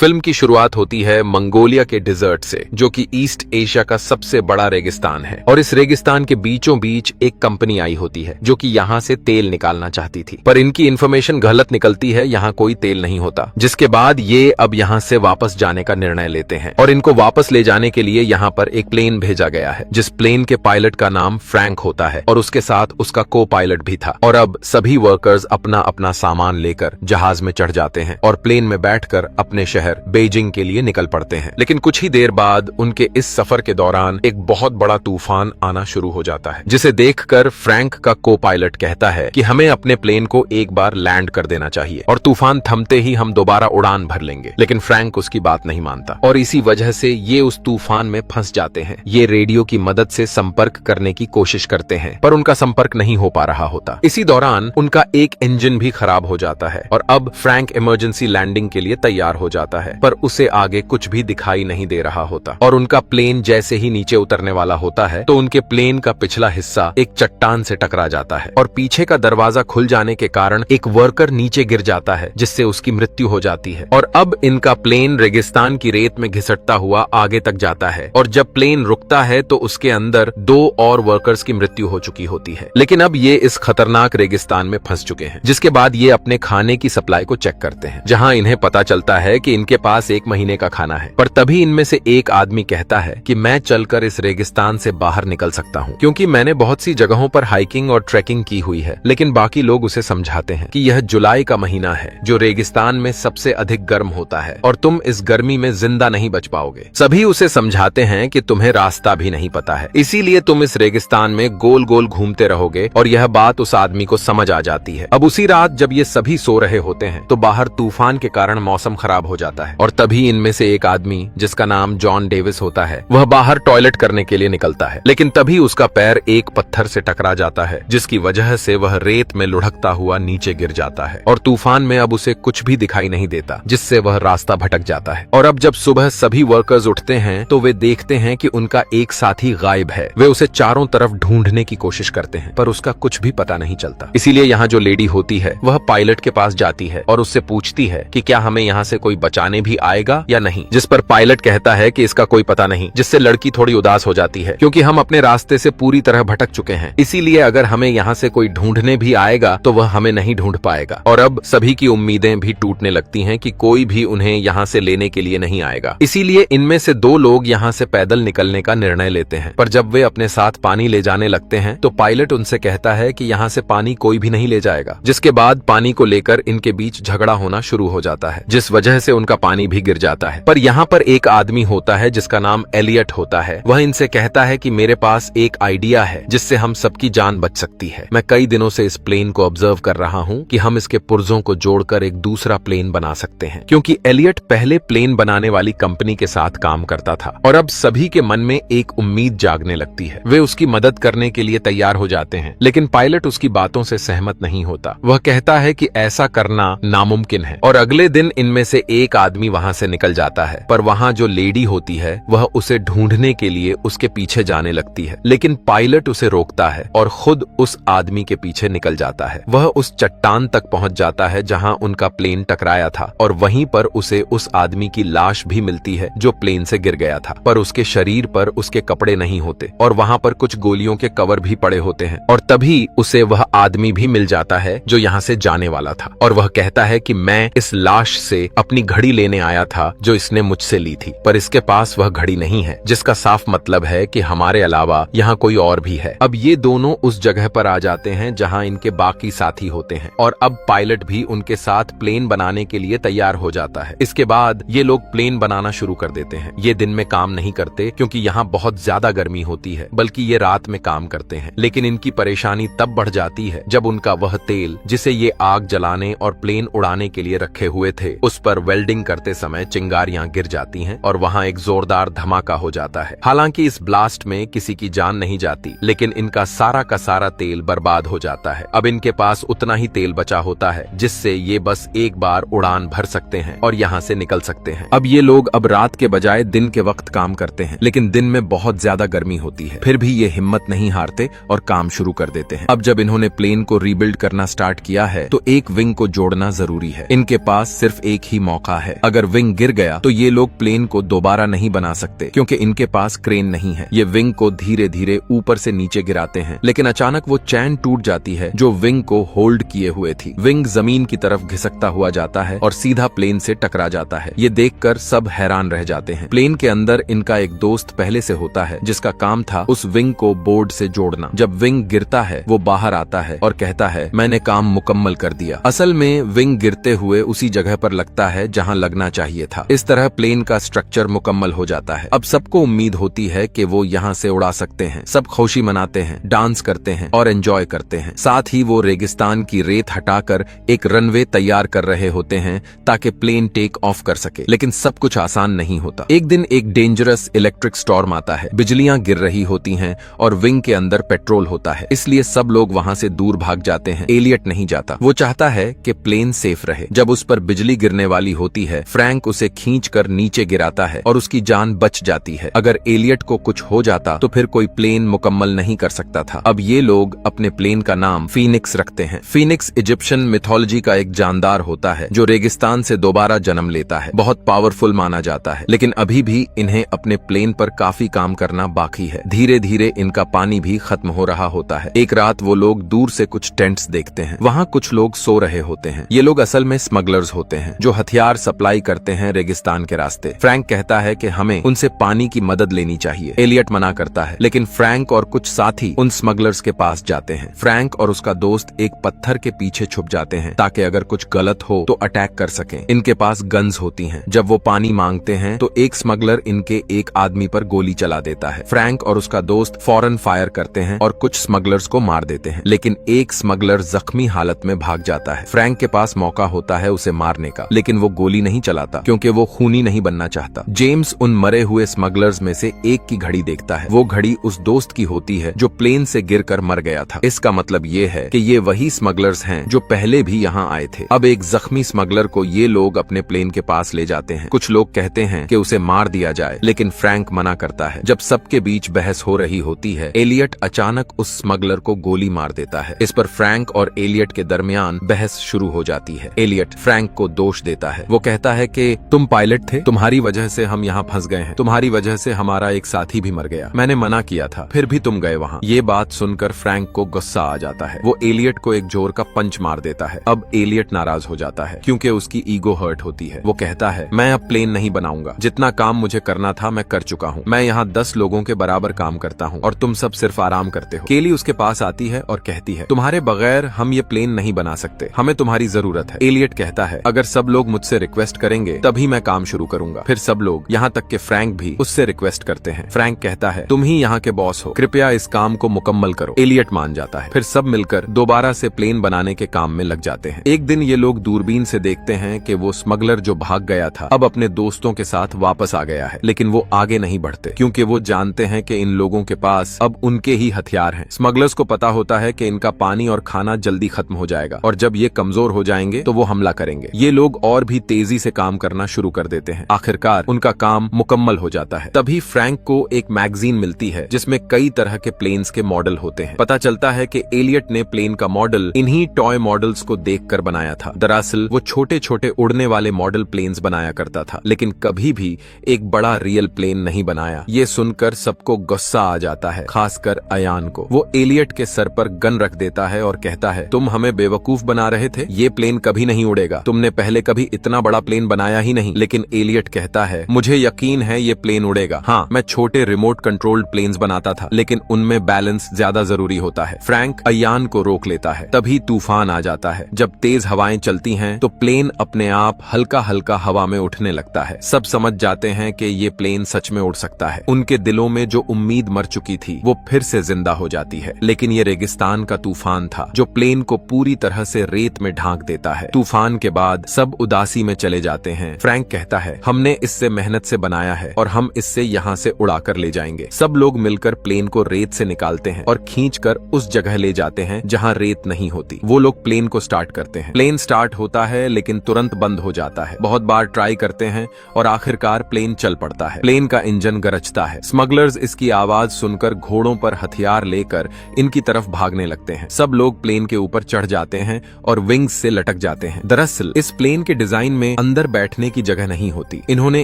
Film की शुरुआत होती है मंगोलिया के डिजर्ट से, जो कि ईस्ट एशिया का सबसे बड़ा रेगिस्तान है। और इस रेगिस्तान के बीचों बीच एक कंपनी आई होती है जो कि यहाँ से तेल निकालना चाहती थी, पर इनकी इन्फॉर्मेशन गलत निकलती है, यहाँ कोई तेल नहीं होता। जिसके बाद ये अब यहाँ से वापस जाने का निर्णय लेते हैं और इनको वापस ले जाने के लिए यहाँ पर एक प्लेन भेजा गया है, जिस प्लेन के पायलट का नाम फ्रैंक होता है और उसके साथ उसका को पायलट भी था। और अब सभी वर्कर्स अपना अपना सामान लेकर जहाज में चढ़ जाते हैं और प्लेन में बैठकर अपने शहर बीजिंग के लिए निकल पड़ते हैं। लेकिन कुछ ही देर बाद उनके इस सफर के दौरान एक बहुत बड़ा तूफान आना शुरू हो जाता है, जिसे देखकर फ्रैंक का को पायलट कहता है कि हमें अपने प्लेन को एक बार लैंड कर देना चाहिए और तूफान थमते ही हम दोबारा उड़ान भर लेंगे। लेकिन फ्रैंक उसकी बात नहीं मानता और इसी वजह से ये उस तूफान में फंस जाते हैं। ये रेडियो की मदद से संपर्क करने की कोशिश करते हैं, पर उनका संपर्क नहीं हो पा रहा होता। इसी दौरान उनका एक इंजन भी खराब हो जाता है और अब फ्रैंक इमरजेंसी लैंडिंग के लिए तैयार हो जाता है, पर उसे आगे कुछ भी दिखाई नहीं दे रहा होता। और उनका प्लेन जैसे ही नीचे उतरने वाला होता है तो उनके प्लेन का पिछला हिस्सा एक चट्टान से टकरा जाता है और पीछे का दरवाजा खुल जाने के कारण एक वर्कर नीचे गिर जाता है, जिससे उसकी मृत्यु हो जाती है। और अब इनका प्लेन रेगिस्तान की रेत में घिसटता हुआ आगे तक जाता है और जब प्लेन रुकता है तो उसके अंदर 2 और वर्कर्स की मृत्यु हो चुकी होती है। लेकिन अब ये इस खतरनाक रेगिस्तान में फंस चुके हैं, जिसके बाद ये अपने खाने की सप्लाई को चेक करते हैं, जहां इन्हें पता चलता है कि इनके पास 1 महीने का खाना है। पर तभी इनमें से एक आदमी कहता है कि मैं चलकर इस रेगिस्तान से बाहर निकल सकता हूँ, क्योंकि मैंने बहुत सी जगहों पर हाइकिंग और ट्रैकिंग की हुई है। लेकिन बाकी लोग उसे समझाते हैं कि यह जुलाई का महीना है, जो रेगिस्तान में सबसे अधिक गर्म होता है और तुम इस गर्मी में जिंदा नहीं बच पाओगे। सभी उसे समझाते हैं कि तुम्हें रास्ता भी नहीं पता है, इसीलिए तुम इस रेगिस्तान में गोल गोल घूमते रहोगे। और यह बात उस आदमी को समझ आ जाती है। अब उसी रात जब ये सभी सो रहे होते हैं तो बाहर तूफान के कारण मौसम खराब हो जाता है और तभी इनमें से एक आदमी, जिसका नाम जॉन डेविस होता है, वह बाहर टॉयलेट करने के लिए निकलता है। लेकिन तभी उसका पैर एक पत्थर से टकरा जाता है, जिसकी वजह से वह रेत में लुढ़कता हुआ नीचे गिर जाता है और तूफान में अब उसे कुछ भी दिखाई नहीं देता, जिससे वह रास्ता भटक जाता है। और अब जब सुबह सभी वर्कर्स उठते हैं तो वे देखते हैं कि उनका एक साथी गायब है। वे उसे चारों तरफ ढूंढने की कोशिश करते हैं, पर उसका कुछ भी पता नहीं चलता। इसीलिए यहाँ जो लेडी होती है वह पायलट के पास जाती है और उससे पूछती है कि क्या हमें यहाँ से कोई बचाने भी आएगा या नहीं, जिस पर पायलट कहता है कि इसका कोई पता नहीं, जिससे लड़की थोड़ी उदास हो जाती है, क्योंकि हम अपने रास्ते से पूरी तरह भटक चुके हैं। इसीलिए अगर हमें यहाँ से कोई ढूंढने भी आएगा तो वह हमें नहीं ढूंढ पाएगा। और अब सभी की उम्मीदें भी टूटने लगती हैं कि कोई भी उन्हें यहाँ से लेने के लिए नहीं आएगा। इसीलिए इनमें से 2 लोग यहाँ से पैदल निकलने का निर्णय लेते हैं, पर जब वे अपने साथ पानी ले जाने लगते हैं तो पायलट उनसे कहता है कि यहाँ से पानी कोई भी नहीं ले जाएगा। जिसके बाद पानी को लेकर इनके बीच झगड़ा होना शुरू हो जाता है, जिस वजह से उनका पानी भी गिर जाता है। पर यहाँ पर एक आदमी होता है जिसका नाम एलियट होता है। वह इनसे कहता है कि मेरे पास एक आइडिया है जिससे हम सबकी जान बच सकती है। मैं कई दिनों से इस प्लेन को ऑब्जर्व कर रहा हूँ कि हम इसके पुर्जों को जोड़कर एक दूसरा प्लेन बना सकते हैं, क्योंकि एलियट पहले प्लेन बनाने वाली कंपनी के साथ काम करता था। और अब सभी के मन में एक उम्मीद जागने लगती है। वे उसकी मदद करने के लिए तैयार हो जाते हैं, लेकिन पायलट उसकी बातों से सहमत नहीं होता। वह कहता है कि ऐसा करना नामुमकिन है। और अगले दिन इनमें से एक आदमी वहां से निकल जाता है, पर वहां जो लेडी होती है वह उसे ढूंढने के लिए उसके पीछे जाने लगती है। लेकिन पायलट उसे रोकता है और खुद उस आदमी के पीछे निकल जाता है। वह उस चट्टान तक पहुंच जाता है जहां उनका प्लेन टकराया था और वहीं पर उसे उस आदमी की लाश भी मिलती है जो प्लेन से गिर गया था, पर उसके शरीर पर उसके कपड़े नहीं होते और वहां पर कुछ गोलियों के कवर भी पड़े होते हैं। और तभी उसे वह आदमी भी मिल जाता है जो यहाँ से जाने वाला था और वह कहता है कि मैं इस लाश से अपनी घड़ी लेने आया था जो इसने मुझसे ली थी, पर इसके पास वह घड़ी नहीं है, जिसका साफ मतलब है कि हमारे अलावा यहाँ कोई और भी है। अब ये दोनों उस जगह पर आ जाते हैं जहाँ इनके बाकी साथी होते हैं और अब पायलट भी उनके साथ प्लेन बनाने के लिए तैयार हो जाता है। इसके बाद ये लोग प्लेन बनाना शुरू कर देते हैं। ये दिन में काम नहीं करते क्योंकि यहाँ बहुत ज्यादा गर्मी होती है, बल्कि ये रात में काम करते हैं। लेकिन इनकी परेशानी तब बढ़ जाती है जब उनका वह तेल जिसे ये आग जलाने और प्लेन उड़ाने के लिए रखे हुए थे, उस पर वेल्डिंग करते समय चिंगारियां गिर जाती हैं और वहां एक जोरदार धमाका हो जाता है। हालांकि इस ब्लास्ट में किसी की जान नहीं जाती, लेकिन इनका सारा का सारा तेल बर्बाद हो जाता है। अब इनके पास उतना ही तेल बचा होता है जिससे ये बस एक बार उड़ान भर सकते हैं और यहाँ से निकल सकते हैं। अब ये लोग अब रात के बजाय दिन के वक्त काम करते हैं, लेकिन दिन में बहुत ज्यादा गर्मी होती है। फिर भी ये हिम्मत नहीं हारते और काम शुरू कर देते हैं। अब जब इन्होंने प्लेन को रीबिल्ड करना स्टार्ट किया है तो एक विंग को जोड़ना जरूरी है। इनके पास सिर्फ एक ही मौका है है। अगर विंग गिर गया तो ये लोग प्लेन को दोबारा नहीं बना सकते क्योंकि इनके पास क्रेन नहीं है। ये विंग को धीरे धीरे ऊपर से नीचे गिराते हैं, लेकिन अचानक वो चैन टूट जाती है जो विंग को होल्ड किए हुए थी। विंग जमीन की तरफ घिसकता हुआ जाता है और सीधा प्लेन से टकरा जाता है। ये देखकर सब हैरान रह जाते हैं। प्लेन के अंदर इनका एक दोस्त पहले से होता है जिसका काम था उस विंग को बोर्ड से जोड़ना। जब विंग गिरता है वो बाहर आता है और कहता है मैंने काम मुकम्मल कर दिया। असल में विंग गिरते हुए उसी जगह पर लगता है जहां लगना चाहिए था। इस तरह प्लेन का स्ट्रक्चर मुकम्मल हो जाता है। अब सबको उम्मीद होती है कि वो यहाँ से उड़ा सकते हैं। सब खुशी मनाते हैं, डांस करते हैं और एंजॉय करते हैं। साथ ही वो रेगिस्तान की रेत हटाकर एक रनवे तैयार कर रहे होते हैं ताकि प्लेन टेक ऑफ कर सके। लेकिन सब कुछ आसान नहीं होता। एक दिन एक डेंजरस इलेक्ट्रिक स्टॉर्म आता है। बिजलियां गिर रही होती हैं और विंग के अंदर पेट्रोल होता है, इसलिए सब लोग वहां से दूर भाग जाते हैं। एलियट नहीं जाता। वो चाहता है कि प्लेन सेफ रहे। जब उस पर बिजली गिरने वाली होती है, फ्रैंक उसे खींचकर नीचे गिराता है और उसकी जान बच जाती है। अगर एलियट को कुछ हो जाता तो फिर कोई प्लेन मुकम्मल नहीं कर सकता था। अब ये लोग अपने प्लेन का नाम फीनिक्स रखते हैं। फीनिक्स इजिप्शियन मिथोलॉजी का एक जानदार होता है जो रेगिस्तान से दोबारा जन्म लेता है। बहुत पावरफुल माना जाता है, लेकिन अभी भी इन्हें अपने प्लेन पर काफी काम करना बाकी है। धीरे धीरे इनका पानी भी खत्म हो रहा होता है। एक रात वो लोग दूर से कुछ टेंट्स देखते हैं। वहाँ कुछ लोग सो रहे होते हैं। ये लोग असल में स्मगलर्स होते हैं जो हथियार सप्लाई करते हैं रेगिस्तान के रास्ते। फ्रैंक कहता है कि हमें उनसे पानी की मदद लेनी चाहिए। एलियट मना करता है, लेकिन फ्रैंक और कुछ साथी उन स्मगलर्स के पास जाते हैं। फ्रैंक और उसका दोस्त एक पत्थर के पीछे छुप जाते हैं ताकि अगर कुछ गलत हो तो अटैक कर सकें। इनके पास गन्स होती हैं। जब वो पानी मांगते हैं तो एक स्मगलर इनके एक आदमी पर गोली चला देता है। फ्रैंक और उसका दोस्त फौरन फायर करते हैं और कुछ स्मगलर्स को मार देते हैं, लेकिन एक स्मगलर जख्मी हालत में भाग जाता है। फ्रैंक के पास मौका होता है उसे मारने का, लेकिन वो गोली नहीं चलाता क्योंकि वो खूनी नहीं बनना चाहता। जेम्स उन मरे हुए स्मगलर्स में से एक की घड़ी देखता है। वो घड़ी उस दोस्त की होती है जो प्लेन से गिरकर मर गया था। इसका मतलब ये है कि ये वही स्मगलर्स हैं जो पहले भी यहाँ आए थे। अब एक जख्मी स्मगलर को ये लोग अपने प्लेन के पास ले जाते हैं। कुछ लोग कहते हैं कि उसे मार दिया जाए, लेकिन फ्रैंक मना करता है। जब सबके बीच बहस हो रही होती है, एलियट अचानक उस स्मगलर को गोली मार देता है। इस पर फ्रैंक और एलियट के दरमियान बहस शुरू हो जाती है। एलियट फ्रैंक को दोष देता है। वो कहता है कि तुम पायलट थे, तुम्हारी वजह से हम यहाँ फंस गए हैं, तुम्हारी वजह से हमारा एक साथी भी मर गया, मैंने मना किया था, फिर भी तुम गए वहाँ। ये बात सुनकर फ्रैंक को गुस्सा आ जाता है। वो एलियट को एक जोर का पंच मार देता है। अब एलियट नाराज हो जाता है क्योंकि उसकी ईगो हर्ट होती है। वो कहता है मैं अब प्लेन नहीं बनाऊंगा, जितना काम मुझे करना था मैं कर चुका हूँ। मैं यहाँ 10 लोगों के बराबर काम करता हूँ और तुम सब सिर्फ आराम करते हो। केली उसके पास आती है और कहती है तुम्हारे बगैर हम ये प्लेन नहीं बना सकते, हमें तुम्हारी जरूरत है। एलियट कहता है अगर सब लोग मुझसे रिक्वेस्ट करेंगे तभी मैं काम शुरू करूंगा। फिर सब लोग, यहाँ तक कि फ्रैंक भी, उससे रिक्वेस्ट करते हैं। फ्रैंक कहता है तुम ही यहाँ के बॉस हो, कृपया इस काम को मुकम्मल करो। एलियट मान जाता है। फिर सब मिलकर दोबारा से प्लेन बनाने के काम में लग जाते हैं। एक दिन ये लोग दूरबीन से देखते हैं कि वो स्मगलर जो भाग गया था अब अपने दोस्तों के साथ वापस आ गया है, लेकिन वो आगे नहीं बढ़ते क्योंकि वो जानते हैं कि इन लोगों के पास अब उनके ही हथियार हैं। स्मगलर्स को पता होता है कि इनका पानी और खाना जल्दी खत्म हो जाएगा और जब ये कमजोर हो जाएंगे तो वो हमला करेंगे। ये लोग और भी तेजी से काम करना शुरू कर देते हैं। आखिरकार उनका काम मुकम्मल हो जाता है। तभी फ्रैंक को एक मैगजीन मिलती है जिसमें कई तरह के प्लेन्स के मॉडल होते हैं। पता चलता है कि एलियट ने प्लेन का मॉडल इन्हीं टॉय मॉडल्स को देखकर बनाया था। दरअसल वो छोटे छोटे उड़ने वाले मॉडल प्लेन्स बनाया करता था, लेकिन कभी भी एक बड़ा रियल प्लेन नहीं बनाया। ये सुनकर सबको गुस्सा आ जाता है, खासकर अयान को। वो एलियट के सर पर गन रख देता है और कहता है तुम हमें बेवकूफ बना रहे थे, ये प्लेन कभी नहीं उड़ेगा, तुमने पहले कभी इतना बड़ा प्लेन बनाया ही नहीं। लेकिन एलियट कहता है मुझे यकीन है ये प्लेन उड़ेगा। हाँ, मैं छोटे रिमोट कंट्रोल्ड प्लेन्स बनाता था, लेकिन उनमें बैलेंस ज्यादा जरूरी होता है। फ्रैंक अयान को रोक लेता है। तभी तूफान आ जाता है। जब तेज हवाएं चलती हैं तो प्लेन अपने आप हल्का हल्का हवा में उठने लगता है। सब समझ जाते हैं कि ये प्लेन सच में उड़ सकता है। उनके दिलों में जो उम्मीद मर चुकी थी वो फिर से जिंदा हो जाती है। लेकिन ये रेगिस्तान का तूफान था जो प्लेन को पूरी तरह से रेत में ढांक देता है। तूफान के बाद सब उदासी में चले जाते हैं। फ्रैंक कहता है हमने इससे मेहनत से बनाया है और हम इससे यहाँ से उड़ाकर ले जाएंगे। सब लोग मिलकर प्लेन को रेत से निकालते हैं और खींचकर उस जगह ले जाते हैं जहाँ रेत नहीं होती। वो लोग प्लेन को स्टार्ट करते हैं। प्लेन स्टार्ट होता है लेकिन तुरंत बंद हो जाता है। बहुत बार ट्राई करते हैं और आखिरकार प्लेन चल पड़ता है। प्लेन का इंजन गरजता है। स्मगलर्स इसकी आवाज सुनकर घोड़ों पर हथियार लेकर इनकी तरफ भागने लगते हैं। सब लोग प्लेन के ऊपर चढ़ जाते हैं और विंग्स से लटक जाते हैं। दरअसल इस प्लेन के डिजाइन में अंदर बैठने की जगह नहीं होती। इन्होंने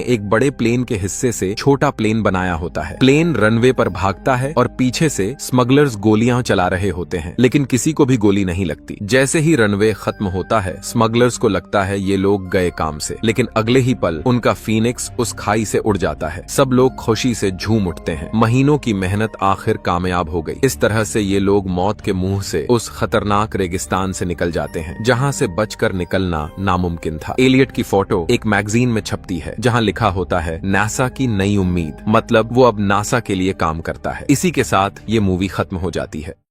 एक बड़े प्लेन के हिस्से से छोटा प्लेन बनाया होता है। प्लेन रनवे पर भागता है और पीछे से स्मगलर्स गोलियां चला रहे होते हैं, लेकिन किसी को भी गोली नहीं लगती। जैसे ही रनवे खत्म होता है, स्मगलर्स को लगता है ये लोग गए काम से, लेकिन अगले ही पल उनका फीनिक्स उस खाई से उड़ जाता है। सब लोग खुशी से झूम उठते हैं। महीनों की मेहनत आखिर कामयाब हो गई। इस तरह से ये लोग मौत के मुंह से उस खतरनाक रेगिस्तान से निकल जाते हैं, जहां से बचकर निकलना नामुमकिन था। एलियट की फोटो एक मैगजीन में छपती है, जहां लिखा होता है नासा की नई उम्मीद, मतलब वो अब नासा के लिए काम करता है। इसी के साथ ये मूवी खत्म हो जाती है।